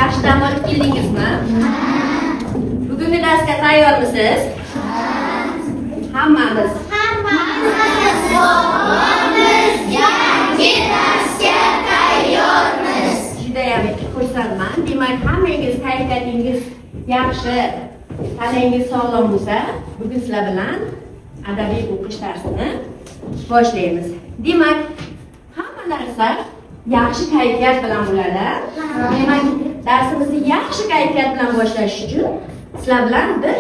yaxshi dam olib keldingizmi? Bugungi darsga tayyormisiz? Hammamiz. Yangi darsga tayyormiz. Judayam xursandman. Demak, hammangiz kayfiyatingiz yaxshi, tanangiz sog'lom bo'lsa, bugun sizlar bilan adabiy o'qish darsini boshlaymiz. Demak, hamma narsa yaxshi kayfiyat bilan bo'ladi. Demak, darsimizni yaxshi kayfiyat bilan boshlash uchun sizlar bilan bir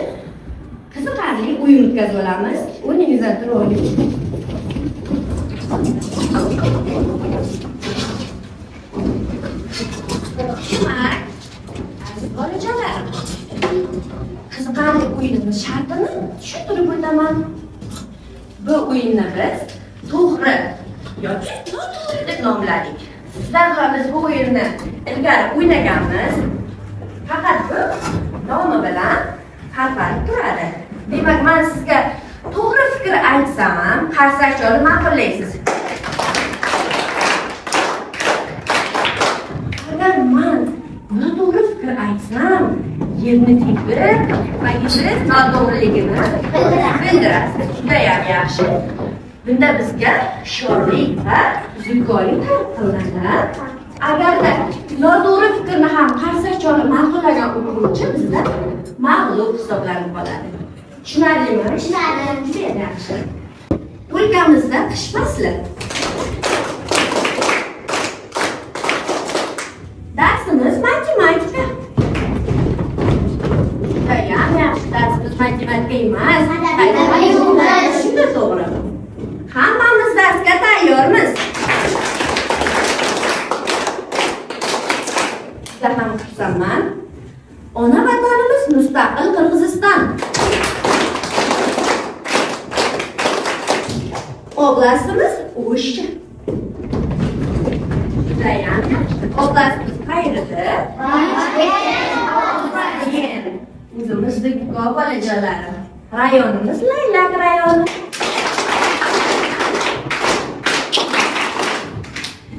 qiziqarli o'yin o'tkazib olamiz. O'rningizdan turib oling. Demak, aziz bolajonlar, qiziqarli o'yinimiz shartini tushuntirib o'taman. Bu o'yinni biz to'g'ri yoki noto'g'ri deb nomladik. Sizlar ham biz bu o'yinni ilgari o'ynaganmiz. Faqat bu nomi bilan farqlanib turadi. Demak, men sizga to'g'ri fikr aytsam ham qarsak joyni ma'qullaysiz. Agar men noto'g'ri fikr aytsam, yerni tepib, payiz noto'g'riligini bildirasiz. Judayam yaxshi. Bunda bizga sho'rlik va zukkolik qilinadi. Agarda noto'g'ri fikrni ham qarsak joyni ma'qullagan o'quvchi bizda mag'lub hisoblanib qoladi. Tushunarlimi? Tushunarli. Juda yaxshi. O'lkamizda qish fasli. Darsimiz matematika. Judayam yaxshi. Darsimiz matematika emas. Shunda to'g'ri. Hammamiz darsga tayyormiz. Sizlar ham xursandman. Ona vatanimiz mustaqil Qirg'iziston. Oblastimiz O'sh. Judayam yaxshi. Oblastimiz qayerda? O'zimizdek bolajonlarim. Rayonimiz Laylak rayoni.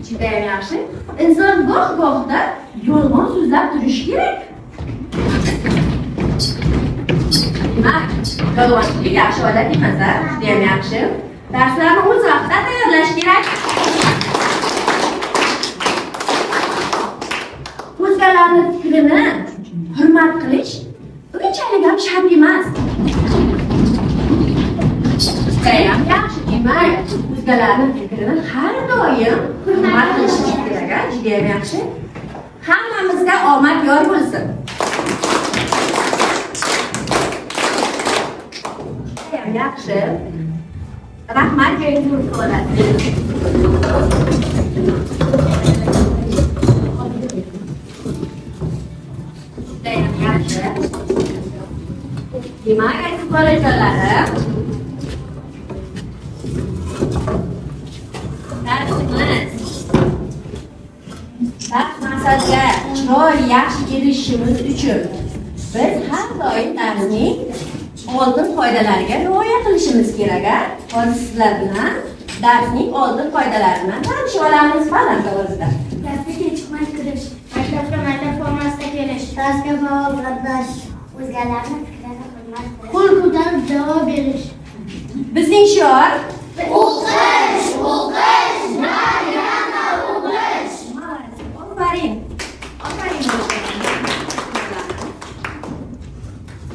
Judayam yaxshi. Inson goh-gohda yolg'on so'zlab turishi kerak. Demak, yolg'onchilik yaxshi odat emas, judayam yaxshi. Darslarni o'z vaqtida tayyorlash kerak. O'zgalarning fikrini hurmat qilish unchalik ham shart emas. Judayam yaxshi. Demak, o'zgalarning fikrini har doim hurmat qilishimiz kerak. Judayam yaxshi. Hammamizga omad yor bo'lsin. Judayam yaxshi. Rahmat, joyingiz bo'ladi. Judayam yaxshi. Demak, aziz bolajonlarim, dars maqsadiga chiroyli yaxshi erishishimiz uchun biz har doim darsning oldin qoidalariga rioya qilishimiz kerak. Hozir sizlar bilan darsning oldin qoidalari bilan tanishib olamiz. Baland ovozda. Darsga kechikmay kirish, maktabga maktab formasida kelish, darsga faol qatnashish, o'zgalarning fikrini hurmat qilish, qo'l ko'tarib javob berish. Bizning shior o'qish, yana o'qish. Aferin. Aferin.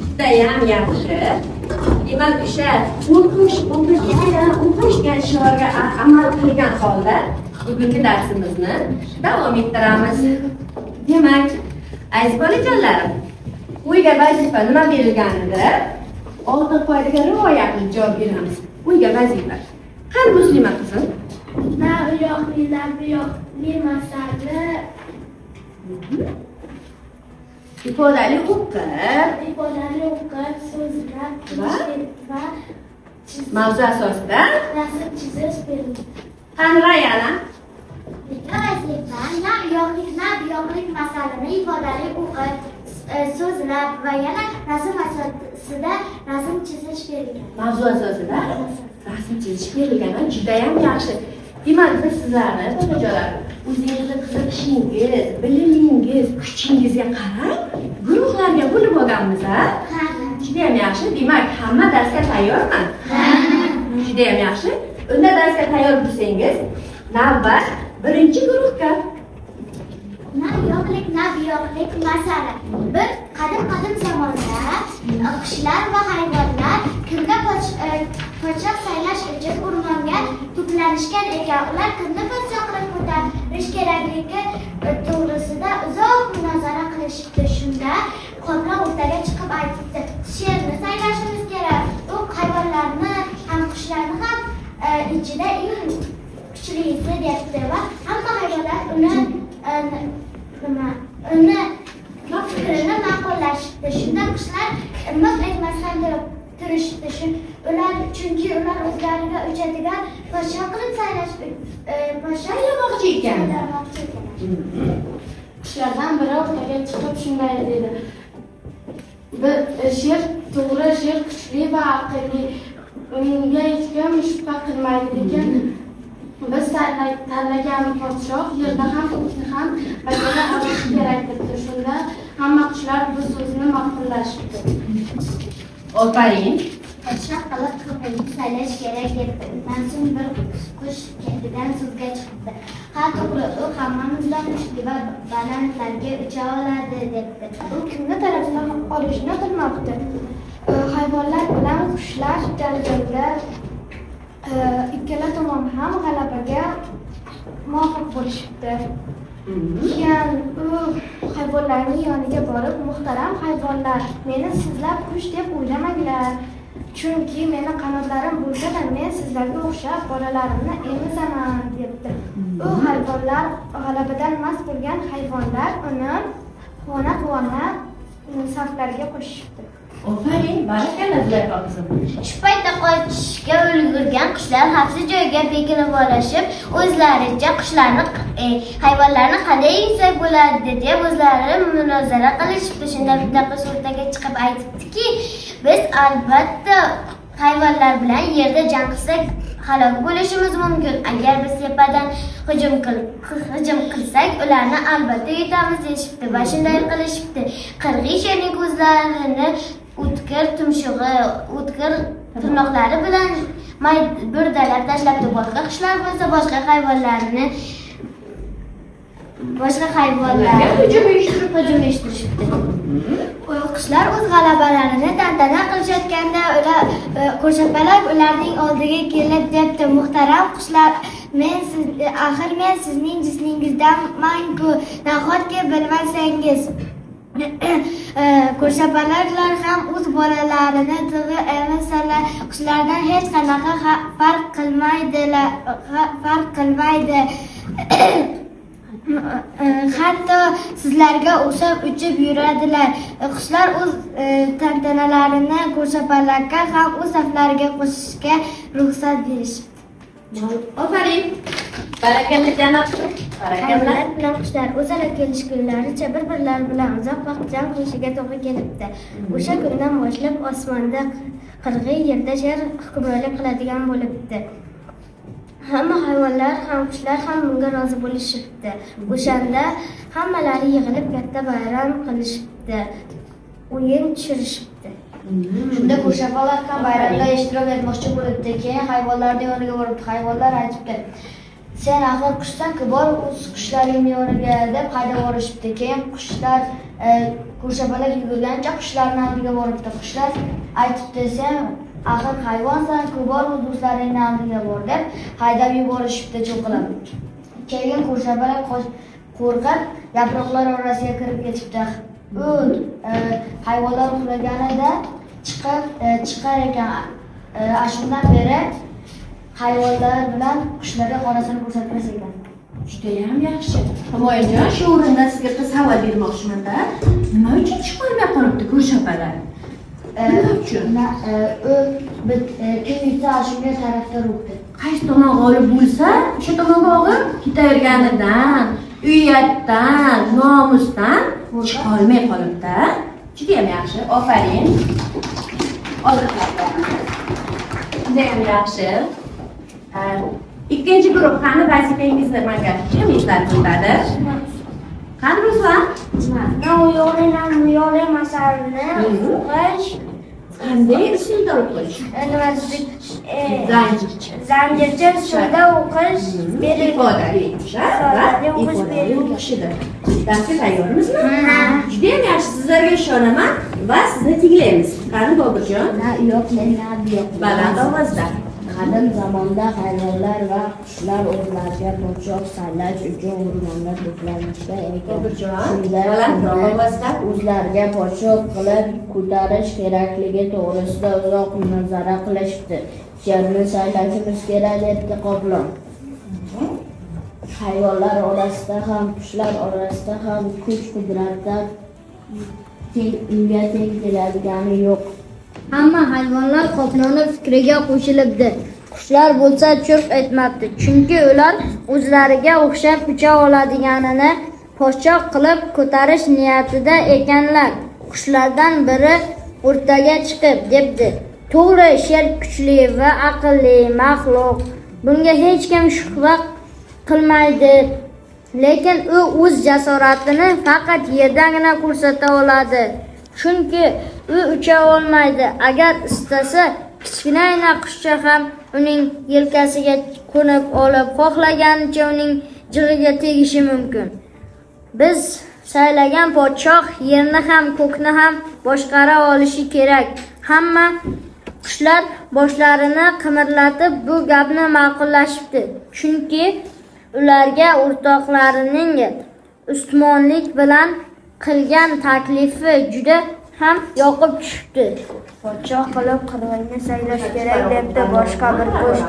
Judayam yaxshi. Demak, o'sha o'qish degan shiorga amal qilgan holda bugungi darsimizni davom ettiramiz. Demak, aziz bolajonlarim, uyga vazifa nima berilganida oldin qoidaga rioya qilib javob beramiz. Uyga vazifa. Qani Muslima qizim? Na u yoqli, na bu yoqli masala. Ifodali o'qib, so'zlar va mavzu asosida rasm chizish berildi. qani Rayana? Na bu yoqlik masalani ifodali o'qib, so'zlab va yana rasm asosida rasm chizish berilgan. Mavzu asosida rasm chizish berilgan. Judayam yaxshi. Demak, biz sizlarni bolajolar o'zingizni qiziqishingiz, bilimingiz, kuchingizga qarab guruhlarga bo'lib olganmiz-a? Juda ham yaxshi. Demak, hamma darsga tayyormi? Juda ham yaxshi. Unda darsga tayyor bo'lsangiz, navbat birinchi guruhga. Navyoqlik masala. Bir qadim zamonda qushlar va hayvonlar kunda podshoh saylash uchun o'rmonga to'planishgan ekan. Ular kimni podshoh qilib ko'tarish kerakligi to'g'risida uzoq munozara qilishibdi. Shunda qo'mron o'rtaga chiqib aytibdi: "Sherni saylashimiz kerak. U hayvonlarni ham qushlarni ham ichida eng kuchlisi" debdi va hamma hayvonlar uni fikrini ma'qullashibdi. Shunda qushlar miq etmasdan turishibdi. Chunki ular o'zlariga uchadigan podshoh qilib saylash podshoh yamoqchi ekan. Qushlardan biri o'rtaga chiqib shunday dedi: "Sher to'g'ri, sher kuchli va aqlli. Unga hech kim shubha qilmaydi, lekin biz tanlagan podshoh yerda ham ko'kni ham bajara olishi kerak" debdi. Shunda hamma qushlar bu so'zni ma'qullashibdi. Aferin. Podshoh qilib saylash kerak debdi. Undan so'ng bir qush ketidan suvga chiqdi. "Ha, to'g'ri, u hammamizdan kuchli va balandlarga ucha oladi" debdi. U kimni tarafdan olishni bilmabdi. Hayvonlar bilan qushlar janjalda ikkala tomon ham g'alabaga muvaffaq bo'lishibdi. Keyin u hayvonlarning yoniga borib: "Muhtaram hayvonlar, meni sizlar qush deb o'ylamanglar. Chunki meni qanotlarim bo'lsa-da, men sizlarga o'xshab bolalarimni emizaman" debdi. U hayvonlar g'alabadan mast bo'lgan hayvonlar uni quvona saflariga qo'shishibdi. Aferin, barakalla Zulayho qizim. Shu paytda qochishga ulgurgan qushlar xavfsiz joyga bekinib olishib, o'zlaricha hayvonlarni qanday yengsak bo'ladi deb o'zlari munozara qilishibdi. Shunda bitta qush o'rtaga chiqib aytibdiki: "Biz albatta hayvonlar bilan yerda jang qilsak halok bo'lishimiz mumkin. Agar biz tepadan hujum qilsak, ularni albatta yutamiz" deyishibdi va shunday qilishibdi. Qirg'iy sherning ko'zlarini o'tkir tumshug'i, o'tkir tirnoqlari bilan burdalab tashlabdi. Boshqa qushlar bo'lsa boshqa hayvonlarga hujum uyushtirishibdi. Qushlar o'z g'alabalarini tantana qilishayotganda ko'rshapalak ularning oldiga kelib debdi: "Muhtaram qushlar, axir men sizning jismingizdanman-ku, nahotki bilmasangiz, ko'rshapalaklar ham o'z bolalarini tig'i emisalar, qushlardan hech qanaqa farq qilmaydi. Hatto sizlarga o'xshab uchib yuradilar. Qushlar o'z tantanalarini ko'rshapalakka ham o'z saflariga qo'shishga ruxsat berishibdi." Aferin. Barakalla janob. Hayvonlar bilan qushlar o'zaro kelishgunlaricha bir-birlari bilan uzoq vaqt jang qilishiga to'g'ri kelibdi. O'sha kundan boshlab osmonda qirg'iy, yerda sher hukmronlik qiladigan bo'libdi. Hamma hayvonlar ham qushlar ham bunga rozi bo'lishibdi. O'shanda hammalari yig'ilib katta bayram qilishibdi. O'yin tushirishibdi. Shunda ko'rshapalak ham bayramda ishtirok etmoqchi bo'libdi. Keyin hayvonlarning yoniga borib, hayvonlar aytibdi: "Sen axir qushsan-ku, bor o'z qushlarning yoniga" deb haydab yuborishibdi. Keyin qushlar ko'rshapalak yugurgancha qushlarning oldiga boribdi. Qushlar aytibdi: "Sen axir hayvonsan-ku, bor o'z do'stlaringning oldiga bor" deb haydab yuborishibdi cho'qilib. Keyin ko'rshapalak qo'rqib yaproqlar orasiga kirib ketibdi. U hayvonlar uxlaganida chiqar ekan. Shundan beri hayvonlar bilan qushlarga xonasini ko'rsatmas ekan. Judayam yaxshi. Himoyajon, shu o'rinda sizga qiz savol bermoqchiman-da. Nima uchun chiqolmay qolibdi ko'rshapalak? Nima uchun? Kim yutsa shunga tarafdor bo'ldi. Qaysi tomon g'olib bo'lsa, o'sha tomonga og'ib ketaverganidan, uyatdan, nomusdan chiqolmay qolibdi. Judayam yaxshi. Aferin. Judayam yaxshi. Ikkinchi guruh qani vazifangizni menga kim eslab o'tadi? Qani Ruslan? Yo'li masalani o'qish, Qanday usulda o'qish? zanjircha usulda o'qish, Ifodali o'qishlar va ifodali o'qishidir. Darsga tayyormizmi? Juda ham yaxshi, sizlarga ishonaman va sizni tinglaymiz. Qani Boburjon? Yo'q, men yo'q. Baland ovozda. Qadim zamonda hayvonlar va qushlar o'zlariga podshoh saylash uchun o'rmonda to'planishda ekan. Boburjon, Shunday balandroq ovozda. o'zlariga podshoh qilib ko'tarish kerakligi to'g'risida uzoq munozara qilishdi. Sherni saylashimiz kerak debdi qoplon. Hayvonlar orasida ham, qushlar orasida ham kuch-qudratlar unga teng keladigani yo'q. Hamma hayvonlar qoploni fikriga qo'shilibdi. Qushlar bo'lsa churq etmabdi, chunki ular o'zlariga o'xshab ucha oladiganini podshoh qilib ko'tarish niyatida ekanlar. Qushlardan biri o'rtaga chiqib debdi: "To'g'ri, sher kuchli va aqlli maxluq. Bunga hech kim shubha qilmaydi. Lekin u o'z jasoratini faqat yerdagina ko'rsata oladi. Chunki u ucha olmaydi. Agar istasa, kichkina qushcha ham uning yelkasiga qo'nib olib, xohlaganicha uning jig'iga tegishi mumkin. Biz saylagan podshoh yerni ham, ko'kni ham boshqara olishi kerak." Hamma qushlar boshlarini qimirlatib bu gapni ma'qullashibdi. Chunki ularga o'rtoqlarining ustmonlik bilan qilgan taklifi juda ham yoqib tushibdi. Podshoh qilib qirg'inni saylash kerak debdi boshqa bir qush.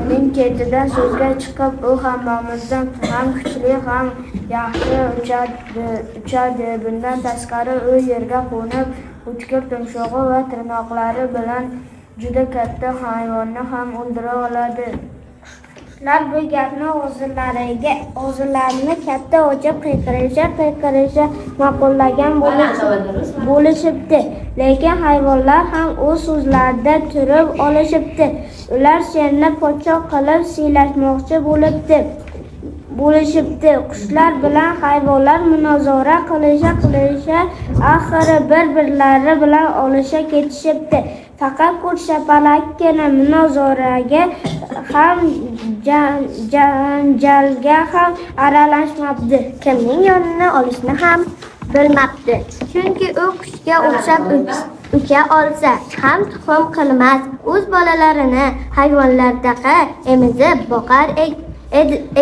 Uning ketidan so'zga chiqib, u hammamizdan ham kuchli, ham yaxshi uchadi. Bundan tashqari u yerga qo'nib, o'tkir tumshug'i va tirnoqlari bilan juda katta hayvonni ham o'ldira oladi. Ular bu gapni o'zlarini katta ochib qiyqirisha ma'qullagan bo'lishibdi. Lekin hayvonlar ham o'z so'zlarida turib olishibdi. Ular sherni podshoh qilib siylashmoqchi bo'lishibdi. Qushlar bilan hayvonlar munozara qilisha oxiri bir-birlari bilan olisha ketishibdi. Faqat ko'rshapalakkina munozaraga ham janjalga ham aralashmabdi. Kimning yonini olishni ham bilmabdi. Chunki u qushga o'xshab ucha olsa ham tuxum qilmas, o'z bolalarini hayvonlardaqa emizib boqar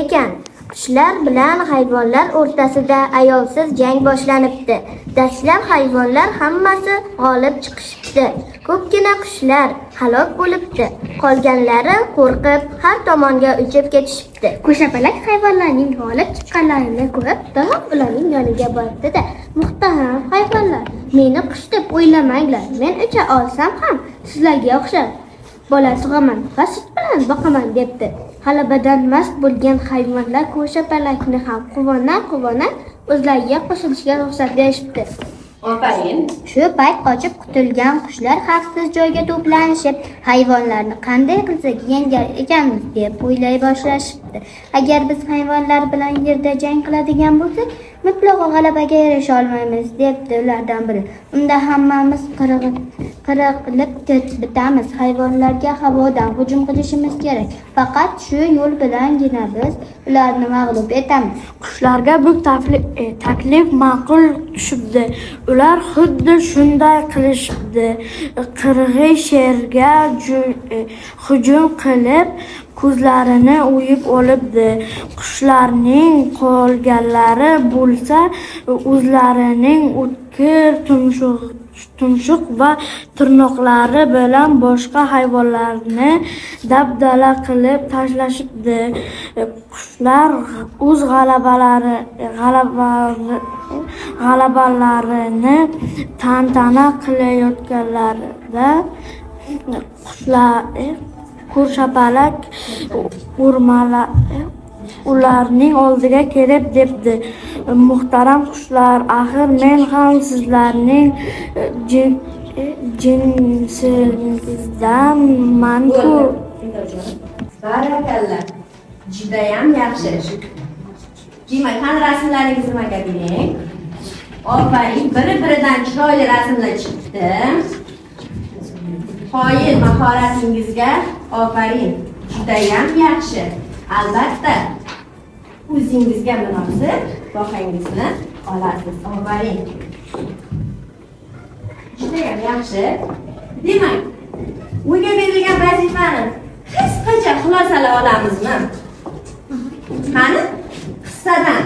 ekan. Qushlar bilan hayvonlar o'rtasida ayovsiz jang boshlanibdi. Dastlab hayvonlar hammasi g'olib chiqishibdi. Ko'pgina qushlar halok bo'libdi. Qolganlari qo'rqib har tomonga uchib ketishibdi. Ko'shapalak hayvonlarning g'olib chiqqanlarini ko'rib, darhol ularning yoniga bordi-da: "Muhtaram hayvonlar, meni qush deb o'ylamanglar. Men ucha olsam ham sizlarga o'xshab bola tug'aman va sut bilan boqaman" debdi. G'alabadan mast bo'lgan hayvonlar ko'shapalakni ham quvona o'zlariga qo'shilishga ruxsat berishibdi. Shu payt qochib qutulgan qushlar xavfsiz joyga to'planishib, hayvonlarni qanday qilsak yengar ekanmiz deb o'ylay boshlashibdi. Agar biz hayvonlar bilan yerda jang qiladigan bo'lsak, mutlaqo g'alabaga erisha olmaymiz debdi ulardan biri. Unda hammamiz qirqilib bitamiz. Hayvonlarga havodan hujum qilishimiz kerak. Faqat shu yo'l bilangina biz ularni mag'lub etamiz. Qushlarga bu taklif ma'qul tushibdi. Ular xuddi shunday qilishibdi. Qirg'iy sherga hujum qilib, ko'zlarini o'yib olibdi. Qushlarning qolganlari bo'lsa, o'zlarining o'tkir tumshuq va tirnoqlari bilan boshqa hayvonlarni dabdala qilib tashlashibdi. Qushlar o'z g'alabalarini tantana qilayotganlarida ko'rshapalak ularning oldiga kelib debdi: "Muhtaram qushlar, axir men ham sizlarning jinsingizdanman-ku. Barakalla. Judayam yaxshi. Demak, qani rasmlaringizni menga bering. Aferin, biri-biridan chiroyli rasmlar chiqdi. Qoyil mahoratingizga aferin. Judayam yaxshi. Albatta, o'zingizga munosib bahangizni olasiz. Aferin. Judayam yaxshi. Demak, uyga berilgan vazifani qisqacha xulosalay olamizmi? Qani, qissadan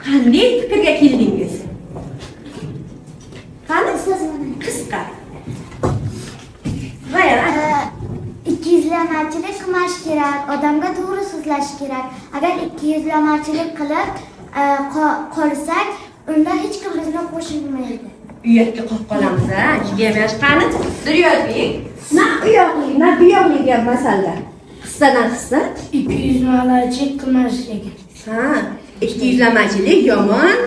qanday fikrga keldingiz? Qani, qisqa. Ikkiyuzlamachilik qilmash kerak, odamga to'g'ri so'zlash kerak. Agar ikkiyuzlamachilik qilib qolsak, unda hech kim bizni qo'shilmaydi. Uyatga qolib qolamiz, ha? Judayam yaxshi. Qani, Duryodbek, na uyoqlik, na buyoqlik gap masala. Qissadan qissa 200 qilmash ekan. Ha, 200lamachilik yomon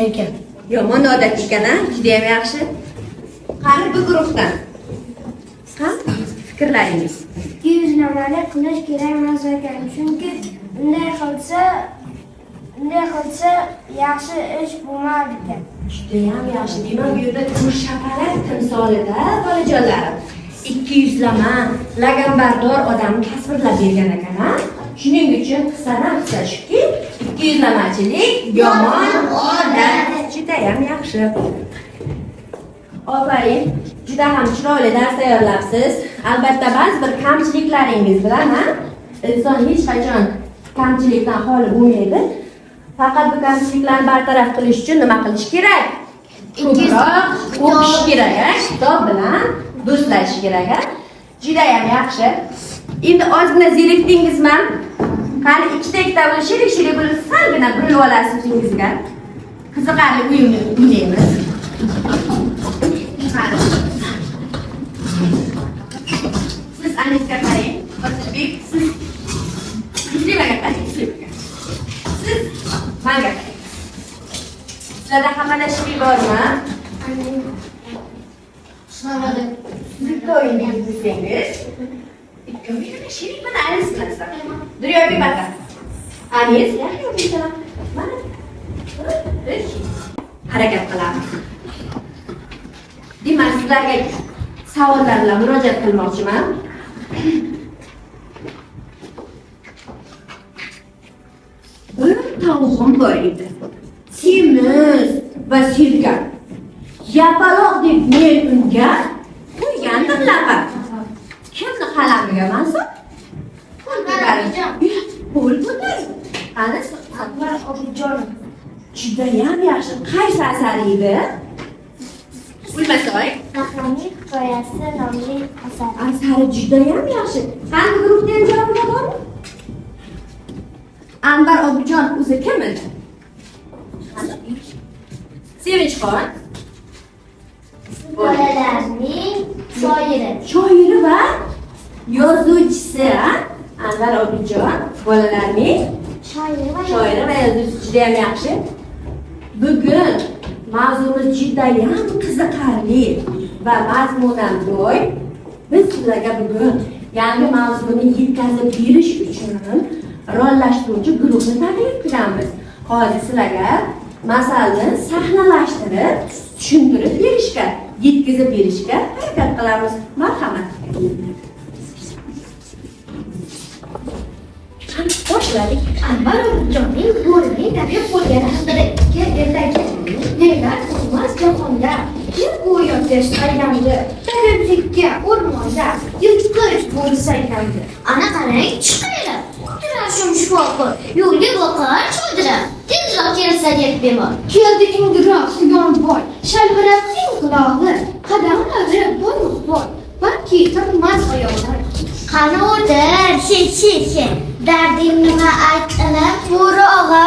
Ekan. yomon odat ekan-a? Judayam yaxshi. Qani bu guruhdan fikrlaringiz? 200lamani qilish kerak emas ekan. Chunki unday qilsa yaxshi ish bo'lmar ekan. Judayam yaxshi. Demak, bu yerda ko'rshapalak timsolida bolajonlarim 200lama laganbardor odam tasvirlab bergan ekan-a? Shuning uchun qissadan qissa shuki, 200lamachilik yomon odat. Judayam yaxshi. Aferin. Juda ham chiroyli dars tayyorlabsiz. Albatta ba'zi bir kamchiliklaringiz bilan, ha? Inson hech qachon kamchilikdan xoli bo'lmaydi. Faqat bu kamchiliklarni bartaraf qilish uchun nima qilish kerak? Ko'proq o'qish kerak, ha? Kitob bilan do'stlashish kerak, ha? Judayam yaxshi. Endi ozgina zerikdingizmi? Qani ikkita kitobni shirik-shirik bo'lib salgina burilib olasiz o'zingizga. Qiziqarli o'yinni o'ynaymiz. Siz Anisga qarang. Otabek, siz Muslimaga qarang. Siz menga qarang. Sizlarda hammolashib bormi? Tushunmadim. Siz bitta o'yingizni bilsangiz, ikkovingizga shirik bilan Anis qilasizlar. Duryodbek baqa. Anis, yaxshi o'qiysan. Mana. Harakat qilamiz. Demak, sizlarga savollar bilan murojaat qilmoqchiman. Bir tavuqim bor edi. Semiz va sirka. Yapaloq deb men unga qo'ygandim laqab. Kimni qalamiga mansub? Qo'l ko'taring. Qani, Akbar Obidjonov. Judayam yaxshi. Qaysi asari edi? Bilmasoy. Qahramon hikoyasi nomli asar. Asari judayam yaxshi. Qani guruhdan javob bormi? Anvar Obidjon o'zi kim edi? Sevinchxon. Bolalarning shoiri. Shoiri va yozuvchisi, ha? Anvar Obidjon bolalarning Shoiri va yozuvchisi judayam yaxshi. Bugun mavzumiz judayam qiziqarli va mazmunan boy. Biz sizlarga bugun yangi mavzuni yetkazib berish uchun rollashtiruvchi guruhni taklif qilamiz. Hozir sizlarga masalani sahnalashtirib, tushuntirib berishga, yetkazib berishga harakat qilamiz. Marhamat. Boshladik. Anvar Obidjonning bo'rining tabiat bo'lgani haqida ertaga nelar bo'lmas jahonda kim go'yo test aylandi, tabiatlikka o'rmonda yirtqich bo'lsa aylandi. Ana qarang, chiqinglar. Turashim shifokor, yo'lga boqar cho'dira. Tezroq kelsa deb bemor. Keldi ingiroq yonboy, shalviraqning qulog'i, qadamlari boy. Balki turmas oyog'lar. Qani o'tir, she. Darding nima aytqanim? Bo'ri og'a,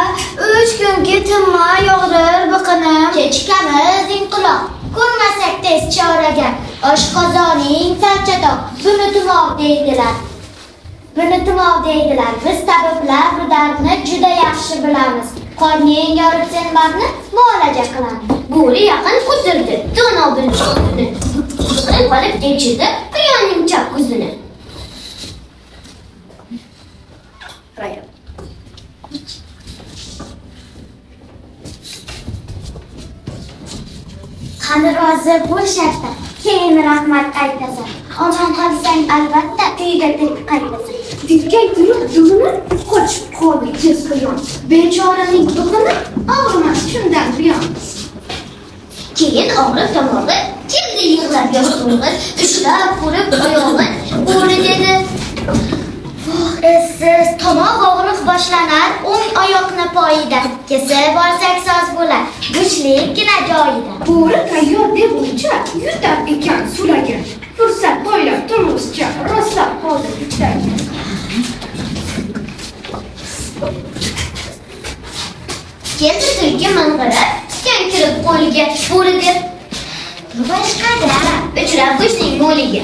3 kunga tinmay yog'dir biqinim. Kechikamiz inqilob, ko'rmasak tez choraga. Oshqozoning charchatoq, buni tumov deydilar. Biz tabiblar bu dardni juda yaxshi bilamiz. Qorning yorib senbarni muolaja qilamiz. Bo'ri yaqin kutildi, dono bildi. Qolib kechidi, quyonning chap ko'zini. Qani rozi bo'l shartta. Keyin rahmat aytasan. Omon qolsang albatta uyga qaytasan. Dilkay turib dug'ini qochib qoldi kez quyon. Bechoraning dug'ini og'rimas shundan buyon. Keyin og'riq tomog'i keldi yig'lab yoshlig'i, ushlab ko'rib oyog'i bo'ri dedi. Voh, esiz, tomoq og'riq boshlanar, o'ng oyoqni poyida. Kesib olsak soz bo'lar, bo'shlikkina joyida. Bo'ri tayyor deb uncha yutar ekan sulagan. Fursat poylab turmuscha rostlab qoldi bittagi. Keldi tulki ming'irib, tikan kirib qo'liga bo'ri deb. Boshqada uchrab go'shtning mo'liga.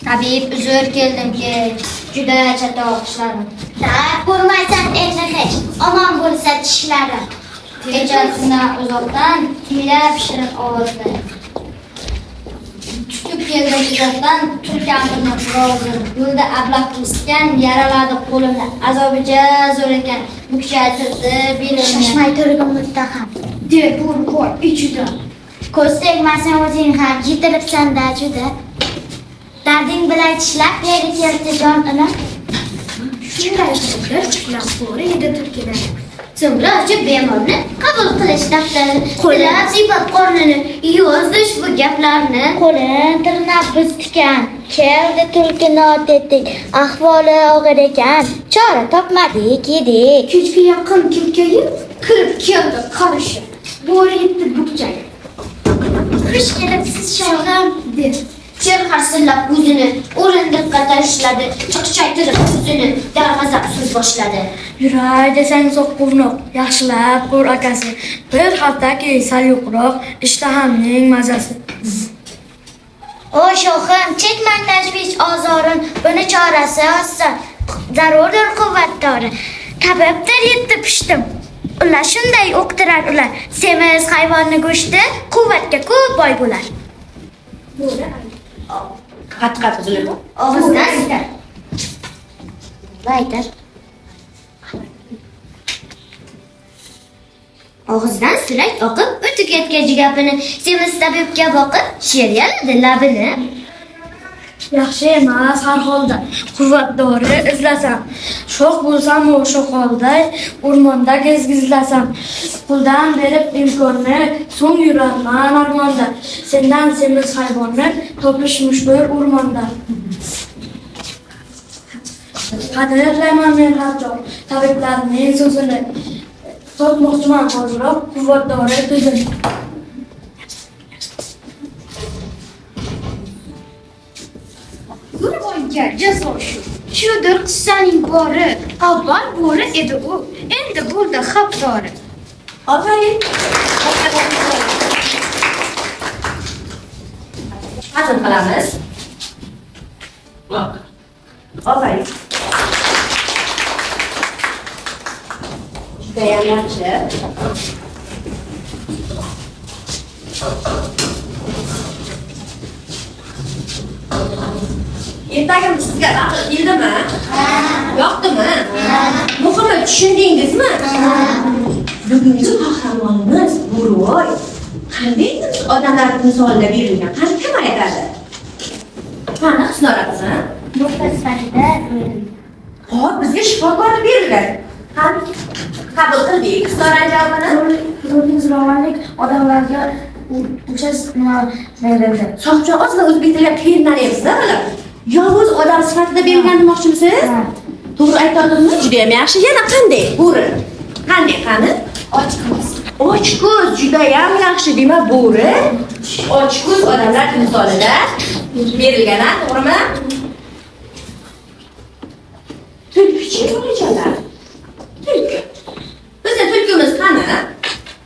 Tabib uzr keldimki, juda chatoq ishlarim. Dard ko'rmaysan endi hech, omon bo'lsa tishlarim. Kechasini uzoqdan tinglab shirin ovozda. Tutib keldim uzoqdan turkamni rozi. Yo'lda ablaq qilgan yaraladi qo'limni. Azobicha zo'r ekan. Bukchaytirdi belimni. Shoshmay turgin muttaham. Deb bo'ri bor ichida. Ko'z tegmasin o'zing ham yetilibsan-da juda. Darding bilan tishlab beri keldi jon ilim. Shunday qilib tishlab bo'ri edi tulkilar. So'ngra ochib bemorni qabul qilish daftarini qo'lab siypab qornini yozdi ushbu gaplarni. Qo'lini tirnab biz tikan, keldi tulkini ot etdik, ahvoli og'ir ekan, chora topmadik yedik. Kechga yaqin tulkayib kirib keldi qarishi. Bo'ri yetdi bukchayib. Xush kelibsiz shohim dedi. Cher harsillab o'zini o'rindiqqa tashladi, chiqchaytirib o'zini darg'azab so'z boshladi. Yuray desang so'qquvnoq, yaxshilab ko'r akasi. Bir haftaki sal yo'qroq, ishtahamning mazasi. O shohim, chekmang tashvish ozorin, buni chorasi oson. Zarurdir quvvatdori. Tabibdir yetti pishdim. Ular shunday o'qtirar ular. Semiz hayvonni go'shti quvvatga ko'p boy bo'lar. Qat-qat uzilib. Og'izdan aytar. Og'izdan surak oqib, o'tib ketgan gapini semiz tabibga boqib, she'r yaladi labini. Yaxshi emas har holda. Quvvatdori izlasam, sho'x bo'lsam o'sha holday o'rmonda gezgizlasam, qo'ldan berib imkonni so'ng yurarman armonda. Sendan semiz hayvonni topishmish bir o'rmonda. Qadrlayman men har joy tabiblarning so'zini. Sotmoqchiman hoziroq quvvatdori tuzini. Zo'rboyga jazo shu. Shudir qissaning bori. Avval bo'ri edi u, endi bo'ldi xapdori. Ofarin. Hazm qilamiz. Ofarin. Judayam yaxshi. Ertagim sizga aql keldimi? Yoqdimi? Muhimi tushundingizmi? Bugungi qahramonimiz Bo'rivoy qanday odamlar misolida berilgan? Qani kim aytadi? Qani Hisnora Muxtasarida hop bizga shifokorni berilgan. Qani qabul qildik Hisnora javobini. Zo'rlik odamlarga o'sha nima berildi. Soqchi ozgina o'zbek tilida qiynalyapsiz-da bular. Yovuz odam sifatida berilgan demoqchimisiz? To'g'ri aytadimmi? Juda ham yaxshi. Yana qanday? Bo'ri. Qanday qani? Ochko'z. Ochko'z juda ham yaxshi. Demak, bo'ri ochko'z odamlar timsolida berilgan, to'g'rimi? Tulki bo'lachalar. Tulki. Bizda tulkimiz qani?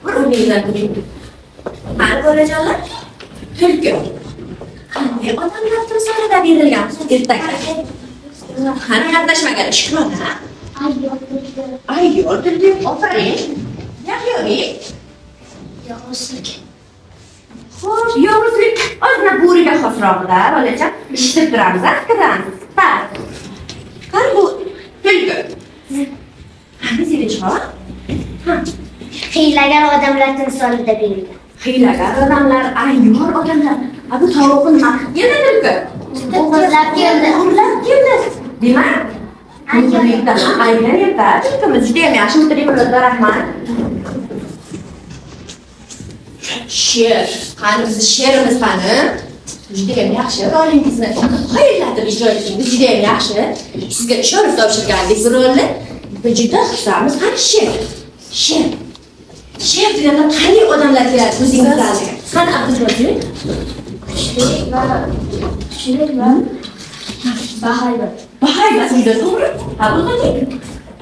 Bir o'rningizdan ko'ring. Qani bo'lachalar? Tulki. Qanday odamlar timsolida berilgan? Ertaklar. Qani qatnashmagan Shukrona? Ayyor tulki. Ofarin. Yaxshi. Yovuzlik. Xo'sh, yovuzlik ozgina bo'riga xosrog'ida, bolacha. Eshitib turamiz, haqqidan. Qani bu tulki. Qani Sevinchxon? Ha. hiylagar odamlar timsolida berilgan. Hiylagar odamlar, ayyor odamlar. Bu tovuqni yemadim-ku. O'g'irlab keldi. O'g'irlab keldi. Demak, ayyorlikdan ayblanayapti. Chunki juda ham yaxshi o'tiribmiz, rahmat. She'r, qani bizni she'rimiz qani? Juda ham yaxshi, rolingizni hayratib ijro etdingiz, juda ham yaxshi. Sizga ishora topshirgandik bu rolni. Biz juda xursandmiz. Qani she'r? She'r. She'r deganda qanday odamlar keladi o'zingizdan? Qani Abdulrozi? Kuchlik va bahaybat. Bahaybat juda to'g'ri. Qabul qiling.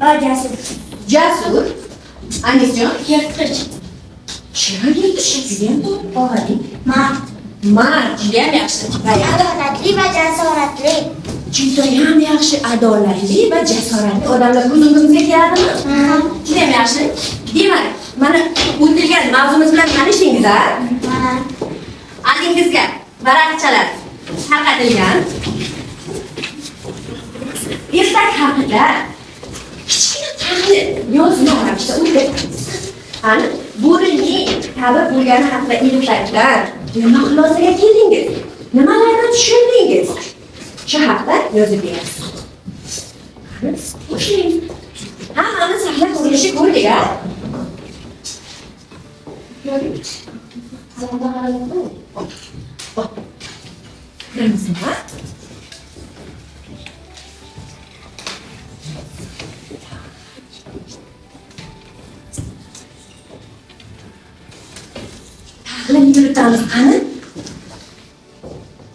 Va jasur. Jasur. Anisijon? Yirtqich. She'r yurtish juda ham to'g'ri. Mard. Mard, juda ham yaxshi. Adolatli va jasoratli. Juda ham yaxshi, adolatli va jasoratli odamlar ko'zingizga keladimi? Juda ham yaxshi. Demak, mana o'tilgan mavzumiz bilan tanishdingiz, a? Oldingizga varaqchalar tarqatilgan. Ertak haqida kichkina tahlil yozma ravishda o'rgatamiz. Qani, bo'rining kabi bo'lgani haqida ilmlar, nima xulosaga keldingiz? Nimalarni tushundingiz? Shu haqda yozib berasiz. Qani, o'shing. Hammani sahna ko'rinishi ko'rdik-a? Ko'ramizmi? Tahlil yuritamiz qani?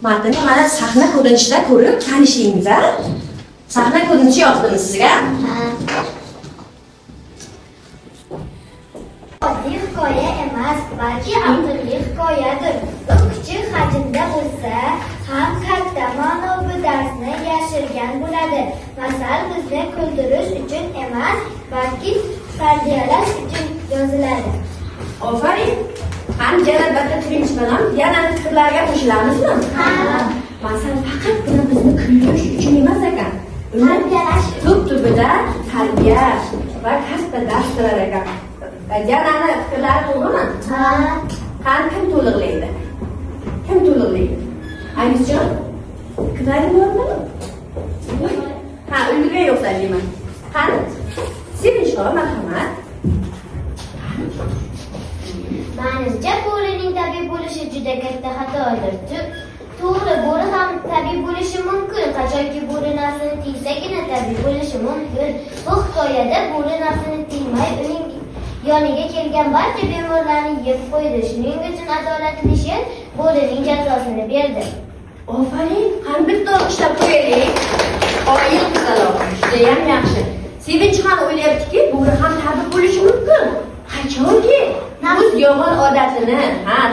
Matnni mana sahna ko'rinishida ko'rib tanishdingiz, a? Sahna ko'rinishi yozdimmi sizga? Oddiy hikoya emas, balki aqlli hikoyadir. U kichik hajmda bo'lsa ham katta ma'no bu darsni yashirgan bo'ladi. Masal bizni kuldirish uchun emas, balki tarbiyalash uchun yoziladi. Ofarin. Qani albatta turinchi bilan yana fikrlarga qo'shilamizmi? Masal faqatgina bizni kuldirish uchun emas ekan. Tarbiyalash Tub-tubida tarbiya va katta dars berar ekan. Janani fikrlari to'g'rimi? Qani kim to'liqlaydi? Kim to'liqlaydi? Aysjon, fikrlaring bormi? Ha, ulgurga yo'qlar deyman. Qani? Sevinchli, marhamat. Manimcha, bo'rining tabiiy bo'lishi juda katta xatodir. To'g'ri, bo'ri ham tabiiy bo'lishi mumkin. Qachonki bo'ri nafsini tiysagina tabiiy bo'lishi mumkin. Bu hikoyada bo'ri nafsini tiymay, uning yoniga kelgan barcha bemorlarni yeb qo'ydi. Shuning uchun adolatli sher bo'rining jazosini berdi. Ofarin, qani bitta olqishlab qo'yaylik. Oyil qizaloq, juda ham yaxshi. Sevinchxon o'ylayaptiki, bo'ri ham tabiiy bo'lishi mumkin. Qachonki o'z yomon odatini,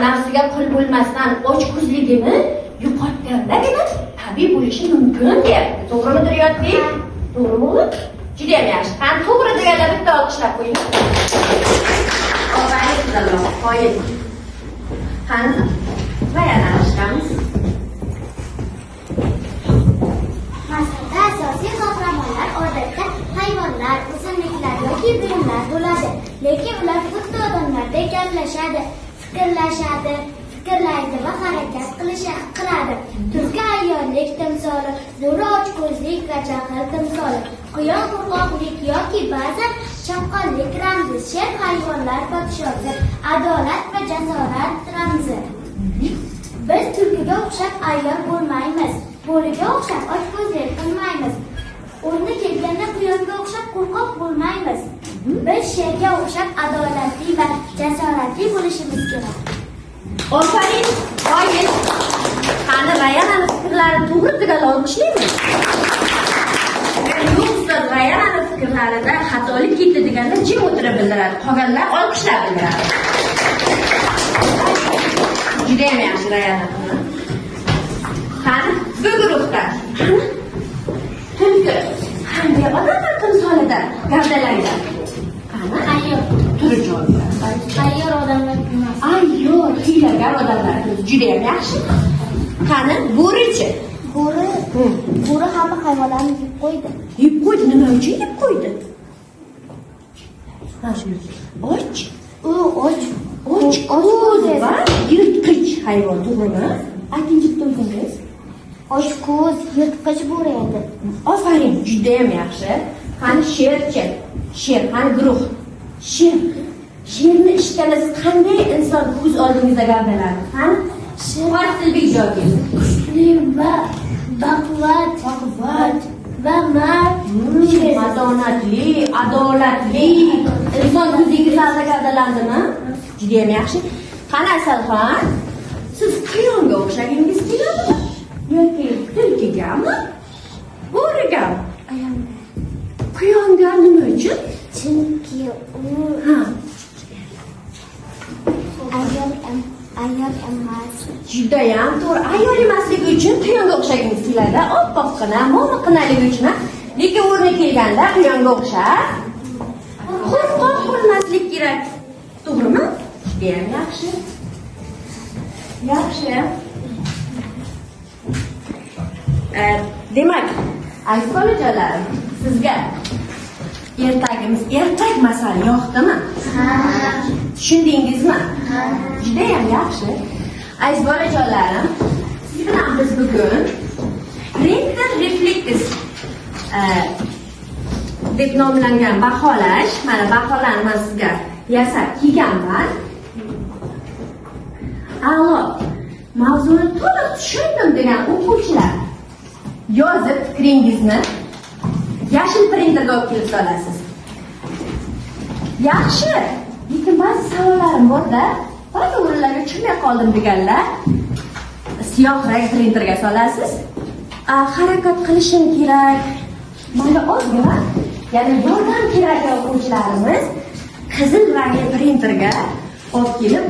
nafsiga qul bo'lmasdan ochko'zligini yo'qotgandagina tabiiy bo'lishi mumkin deyapti. To'g'rimidir yodbek? To'g'rimi? Juda ham yaxshi. Qani to'g'ri deganda bitta olqishlab qo'ying. Ofarin qizaloq, qoyil. Qani, yana chiqamiz. Masalda asosiy qahramonlar odatda hayvonlar, o'simliklar yoki buyumlar bo'ladi. Lekin ular xuddi odamlardek gaplashadi, fikrlaydi va harakat qiladi. Tulki ayyorlik timsoli, bo'ri ochko'zlik va jahl timsoli, quyon qo'rqoqlik yoki ba'zan chaqqonlik ramzi, sher hayvonlar podshosi, adolat va jasorat ramzi. Biz tulkiga o'xshab ayyor bo'lmaymiz, bo'riga o'xshab ochko'zlik qilmaymiz. O'rni kelganda quyonga o'xshab qo'rqoq bo'lmaymiz. Biz sherga o'xshab adolatli va jasoratli bo'lishimiz kerak. Ofarin, qoyil. Qani Rayananing fikrlari to'g'ri deganda olqishlaymiz. Yo'q, ustoz, Rayananing fikrlarida xatolik ketdi deganda jim o'tirib bildiradi. Qolganlar olqishlab bildiradi. Juda ham yaxshi Rayana. Qani bu guruhda tulki qanday odamlar timsolida gavdalangan? Qani ayyor turjoylar. Ayyor odamlar emas. Ayyor, hiylagar odamlar. Juda ham yaxshi. Qani bo'richi? Bo'ri hamma hayvonlarni yeb qo'ydi. Yeb qo'ydi, nima uchun yeb qo'ydi? Och. u och Ochko'z va yirtqich hayvon, to'g'rimi? Ayting bitta o'zingiz. ochko'z yirtqich bo'ladi. Aferin, juda ham yaxshi. Qani sherchi? Sher, qani guruh? Sher. Sherni ishkanasiz qanday inson ko'z oldingizda gavdaladi? Qani Silbek javob berdi. Kuchli va baquvvat va mard. Matonatli, adolatli. Inson ko'zingiz oldida gavdalandimi? Juda ham yaxshi. Qani Asalxon, siz quyonga o'xshagingiz keladimi? Yoki tulkigami? Bo'rigami? Quyonga nima uchun? Chunki u Ha, ayol emas. judayam to'g'ri. Ayol emasligi uchun quyonga o'xshagingiz keladi. Oppoqqina, mo'miqqinaligi uchun. Lekin o'rni kelganda quyonga o'xshar. Qo'rqoq bo'lmaslik kerak. To'g'rimi? Judayam yaxshi. Yaxshi. Demak, aziz bolajonlarim, sizga ertak masali yoqdimi? Tushundingizmi? Juda ham yaxshi. Aziz bolajonlarim, siz bilan biz bugun printer reflektor deb nomlangan baholash, mana baholarni men sizga yasab kelganman. A'lo. Mavzuni to'liq tushundim degan o'quvchilar yozib fikringizni yashil printerga olib kelib olasiz. Yaxshi. Lekin ba'zi savollarim bor-da, ba'zi o'rinlarga tushunmay qoldim deganlar siyoh rang printerga solasiz. Harakat qilishim kerak. Mana ozgina, ya'ni yordam kerak o'quvchilarimiz qizil rangli printerga olib kelib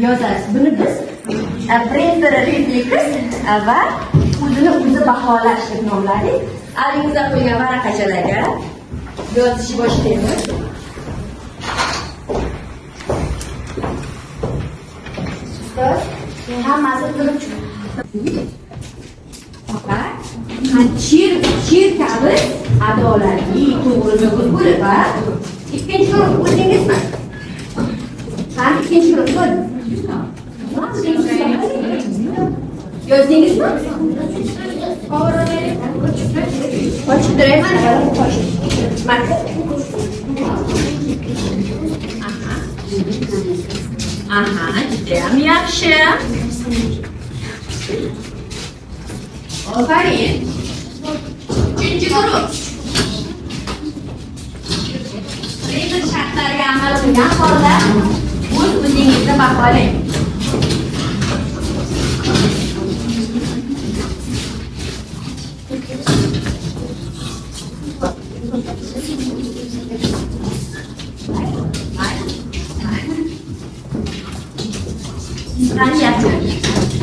yozasiz. Buni biz printer reflektor va o'zini o'zi baholash deb nomladik. Alingizda qo'ygan varaqachalarga yozishni boshlaymiz. Hammasi turib Chir kabi adolatli, to'g'ri bo'lib va ikkinchi guruh o'zingizmi? Qani ikkinchi guruh bo'l. Yozdingizmi? Ochib turayman. Aha, judayam yaxshi. Aferin. Uchinchi guruh. Printer shartlariga amal qilgan holda o'zingizni baholang.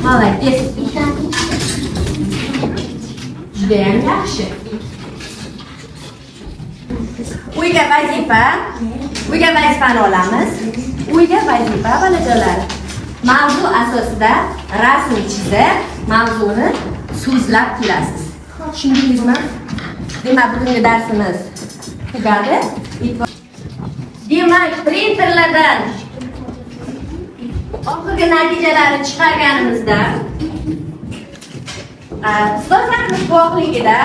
Молодец. Judayam yaxshi. Uyga vazifani olamiz. Uyga vazifa bolajonlar. Mavzu asosida rasm chizib, mavzuni so'zlab kelasiz. Tushundingizmi? Demak, bugungi darsimiz tugadi. Demak, printerlardan oxirgi natijalarni chiqarganimizda ustozlarimiz guvohligida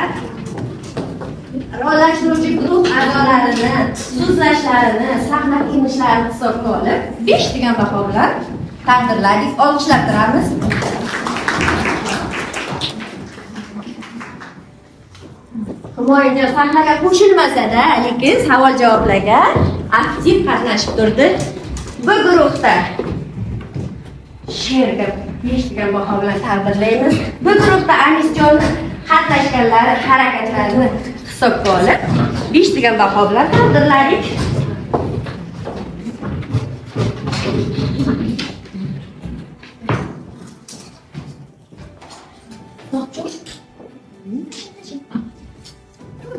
rollashtiruvchi guruh a'zolarini, so'zlashlarini, sahna qilishlarini hisobga olib 5 degan baho bilan taqdirladik. Olqishlab turamiz. Humoyinjon sahnaga qo'shilmasa-da, lekin savol-javoblarga aktiv qatnashib turdi. Bu guruhda she'rga 5 degan baho bilan taqdirlaymiz. Bu guruhda Anisjonning qatnashganlari, harakatlarini hisobga olib 5 degan baho bilan taqdirladik.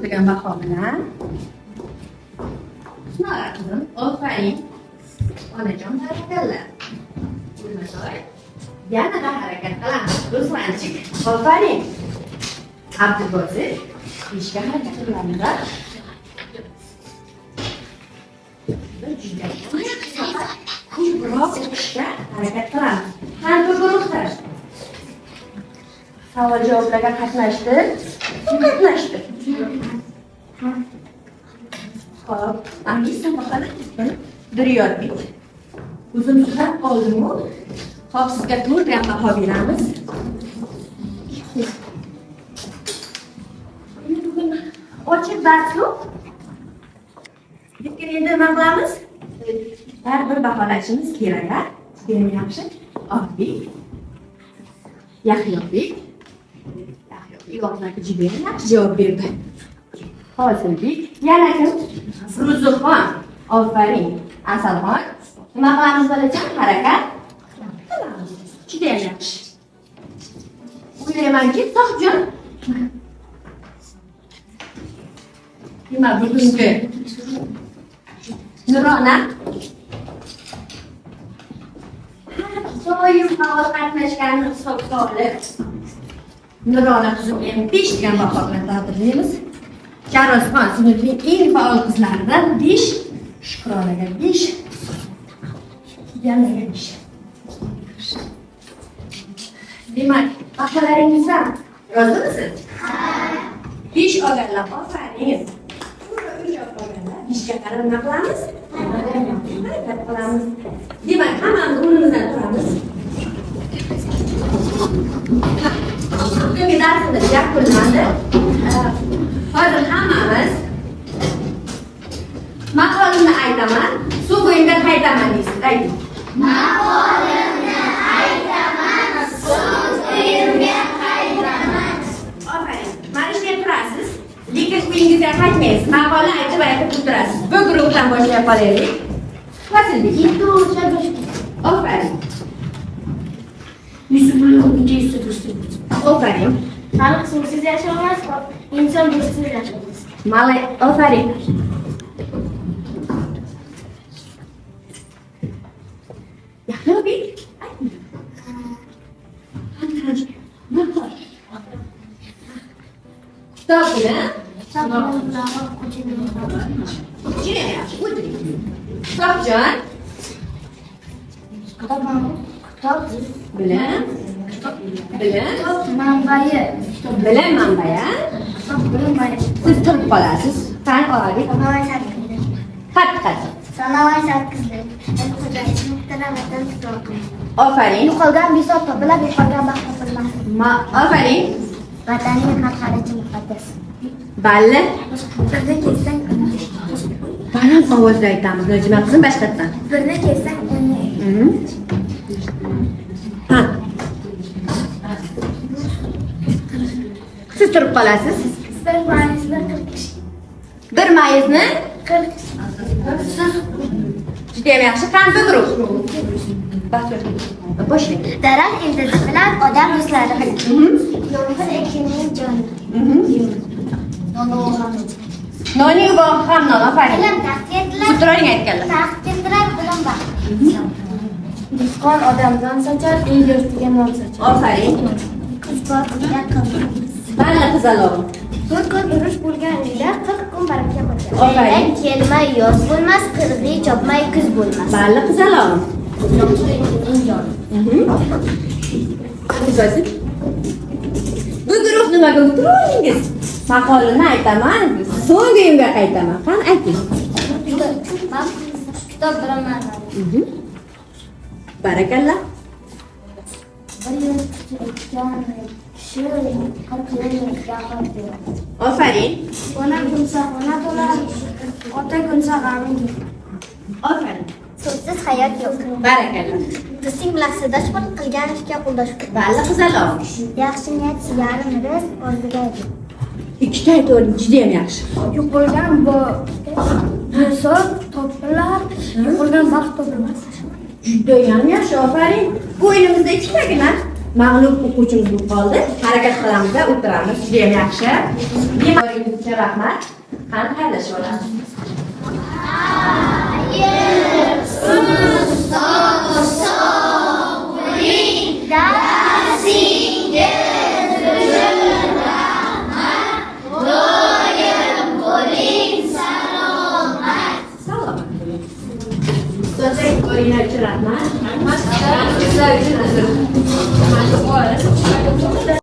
Degan baho bilan Sinora aferin. Onajon barakallah. Yanada harakat qilamiz. Ruslanchik. Aferin. Abdulbozir. ishga harakat qilamiz. ko'proq o'qishga harakat qilamiz. Qanday guruhlar? Savol javoblarga qatnashdi. Xo'p, Anglisa bahola Duryodbek. Uzun suhbat qoldimi? Xo'p, sizga 4 ham baho beramiz. Bugun ochiq dars yo'q. Lekin endi nima qilamiz? Baribir baholashimiz kerak. Judayam yaxshi. Oqbek. Yahyobek. Yozlarga judayam yaxshi javob berdi. Hosilbek. Yana kim? Ruzuxon. Ofarin. Asalxon. Nima qilamiz bolajon? Harakat qilamiz. Judayam yaxshi. O'ylaymanki, Tohjon. Nima bugungi Nurona doim faol qatnashganini hisobga olib Nurona qizimga 5 degan baho bilan taqdirlaymiz. Jarosxon sinfning eng faol qizlaridan 5, Shukronaga 5, Jamilaga 5. Demak, baholaringizdan rozimisiz? Ha. 5 olganlar ofarin. 5ga qarab nima qilamiz? Harakat qilamiz. Demak, hammamiz o'rnimizdan turamiz. Bugungi darsimiz yakunlandi. Hozir hammamiz maqolimni aytaman, suv bo'yimga qaytaman deysiz. Ayting. Maqolimni aytaman, suv bo'yimga qaytaman. Aferin. Mana shunday turasiz. Lekin uyingizga qaytmaysiz. Maqolni aytib o'tirasiz. Bu guruhdan boshlab qolaylik. Hosilbek. Endi o'sha Aferin. Yusufni o'qincha Aferin. Xalq suvsiz yashamas, inson do'stsiz yashamas. Malay, aferin. Yahyobek. Kitobni Tohjon. Bilan Manbai. Bilan manbai. Siz turib qolasiz. Qani olaylik. Qat. Sanoat 8lik. Muhtaramdan kitob. Aferin. Yo'qolgan bisot topilib, yo'qolgan baxt topilmas. Aferin. Vataniga xalqarachi muqaddas. Balli. Birda kelsang, Baland ovozda aytamiz. Nima qilsin boshqatdan? birda kelsang, Ha. Siz turib qolasiz. bir mayizni 40 kishi. Bir mayizni 40 siz judayam yaxshi qanday guruh? Boshlang. Daraxt ildizi bilan odam do'stlari bilan. Yomg'ir ekinning joni. Noni va ham non afarin. Bilim taqdirlar. Sutroring aytganlar. Taqdirlar bilan baxt. Dehqon odamdan sochar, el yurtiga non sochar. Afarin. Qiz bor uyda qiz. Balla qizaloq. Bir kun urush bo'lgan uyda 40 kun baraka bo'lgan. Aferin. Kelmay yoz bo'lmas, qirg'iy chopmay kuz bo'lmas. Balla qizaloq. Qizasiz. Bu guruh nimaga o'tirdingiz? Maqolani aytaman, so'nggi uyimga qaytaman. Qani ayting. Kitob bilaman. Barakallah. Aferin. Ona kunsa ona to'lar, ota kunsa g'amin. Aferin. So'zsiz hayot yo'q. Barakallah. Do'sting bilan sirdosh bo'l, qilgan ishga qo'ldosh bo'l. Balla qizaloq. Yaxshi niyat yarim rizq o'rniga. Ikkita aytavering, judayam yaxshi. Yo'q bo'lgan bu so'z topilar, yo'qolgan baxt topilmas. Judayam yaxshi, aferin. Bu o'yinimizda ikkitagina mag'lub o'quvchimiz bo'lib qoldi. Harakat qilamizda o'tiramiz. Judayam yaxshi. Bemoringiz uchun rahmat. Qani xayrlashib olamiz. Salomat bo'ling. So'zing o'yinlar uchun rahmat. Sizlar uchun uzr. Mana bu oilasi